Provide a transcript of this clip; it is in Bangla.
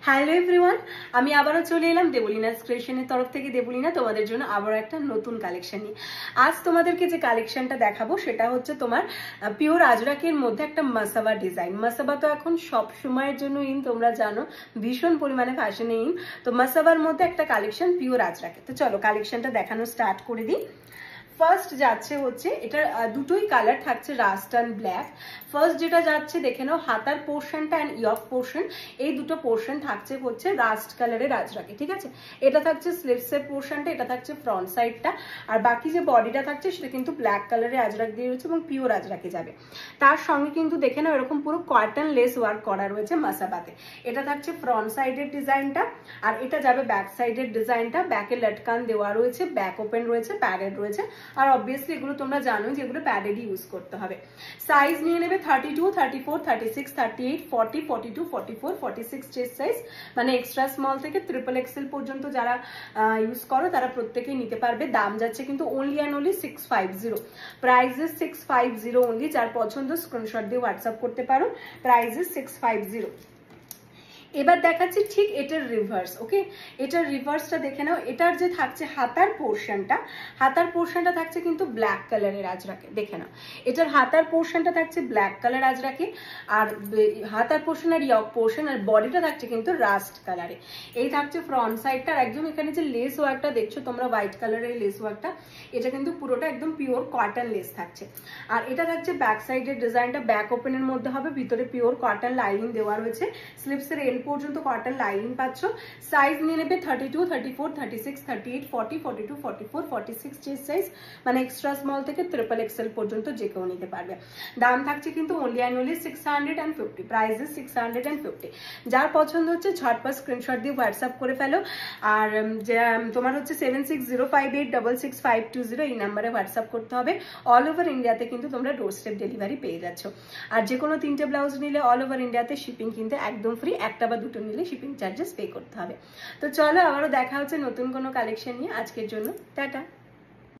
হ্যালো এভরিওয়ান, আমি আবারও চলে এলাম দেবলিনাস ক্রিয়েশনের তরফ থেকে। দেবলিনা তোমাদের জন্য আবারও একটা নতুন কালেকশন নিয়ে। আজ তোমাদেরকে যে কালেকশনটা দেখাবো সেটা হচ্ছে তোমার পিওর আজরাকের মধ্যে একটা মাসাবা ডিজাইন। মাসাবা তো এখন সব সময়ের জন্য ইন, তোমরা জানো ভীষণ পরিমাণে ফ্যাশনে ইন। তো মাসাবার মধ্যে একটা কালেকশন পিওর আজরাকে। তো চলো কালেকশনটা দেখানো স্টার্ট করে দিই। ফার্স্ট যাচ্ছে হচ্ছে এটার দুটোই কালার থাকছে রাস্ট অ্যান্ড ব্ল্যাক। ফার্স্ট যেটা যাচ্ছে দেখে নাও, হাতার পোর্শনটা অ্যান্ড ইয়ক পোর্শন, এই দুটো পোর্শন থাকছে হচ্ছে রাস্ট কালারের আজরাকে, ঠিক আছে। এটা থাকছে স্লিভসের পোর্শনটা, এটা থাকছে ফ্রন্ট সাইডটা, আর বাকি যে বডিটা থাকছে সেটা কিন্তু ব্ল্যাক কালারের আজরাক দিয়ে রয়েছে এবং পিওর আজরাকে যাবে। তার সঙ্গে কিন্তু দেখে নাও এরকম পুরো কটন লেস ওয়ার্ক করা রয়েছে মাসাবাতে। এটা থাকছে ফ্রন্ট সাইডের ডিজাইনটা, আর এটা যাবে ব্যাক সাইডের ডিজাইনটা। ব্যাকে লটকান দেওয়া রয়েছে, ব্যাক ওপেন রয়েছে, প্যাডেড রয়েছে, আর অবভিয়াসলি এগুলো তোমরা জানো যে এগুলো প্যাডেডই ইউজ করতে হবে। সাইজ নিয়ে নেবে 32, 34, 36, 38, 40, 42, 44, 46 চেস্ট সাইজ, মানে এক্সট্রা স্মল থেকে ট্রিপল এক্সেল পর্যন্ত যারা ইউজ করো তারা প্রত্যেকেই নিতে পারবে। দাম যাচ্ছে কিন্তু only and only 650, price is 650 only. যার পছন্দ স্ক্রিনশট দিয়ে হোয়াটসঅ্যাপ করতে পারো, প্রাইস ইজ 650। এবার দেখাচ্ছি ঠিক এটার রিভার্স। ওকে, এটার রিভার্সটা দেখে নাও। এটার যে থাকছে হাতার পোর্শনটা থাকছে কিন্তু ব্ল্যাক কালারের আজরাকে, দেখে নাও। এটার হাতার পোর্শনটা থাকছে ব্ল্যাক কালার আজরাকে, আর হাতার পোর্শন আর ইয়ক পোর্শন আর বডিটা থাকছে কিন্তু রাস্ট কালারে। এই থাকছে ফ্রন্ট সাইডটা। আর একদম এখানে যে লেস ওয়ার্কটা দেখছো তোমরা, হোয়াইট কালারের লেস ওয়ার্কটা, এটা কিন্তু পুরোটা একদম পিওর কটন লেস থাকছে। আর এটা থাকছে ব্যাক সাইডের ডিজাইনটা, ব্যাক ওপেনের মধ্যে হবে, ভিতরে পিওর কটন লাইনিং দেওয়া রয়েছে, স্লিভসের পর্যন্ত কটন লাইনিং পাচ্ছ। সাইজ নিয়ে নেবে 32, 34, 36, 38, 40, 42, 44, 46 চেস্ট সাইজ, মানে এক্সট্রা স্মল থেকে ট্রিপল এক্সেল পর্যন্ত যে কেউ নিতে পারবে। দাম থাকছে কিন্তু only and only 650, price is 650। যার পছন্দ হচ্ছে ঝটপট স্ক্রিনশট দিয়ে হোয়াটসঅ্যাপ করে ফেলো। আর তোমার হচ্ছে 7605866520 এই নাম্বারে হোয়াটসঅ্যাপ করতে হবে। অল ওভার ইন্ডিয়াতে কিন্তু তোমরা ডোর স্টেপ ডেলিভারি পেয়ে যাচ্ছ। আর যে কোনো 3টে ব্লাউজ নিলে অল ওভার ইন্ডিয়াতে শিপিং কিন্তু একদম ফ্রি, একটা বা দুটো নিলে শিপিং চার্জেস পে করতে হবে। তো চলো আবারও দেখা হচ্ছে নতুন কোনো কালেকশন নিয়ে। আজকের জন্য টাটা।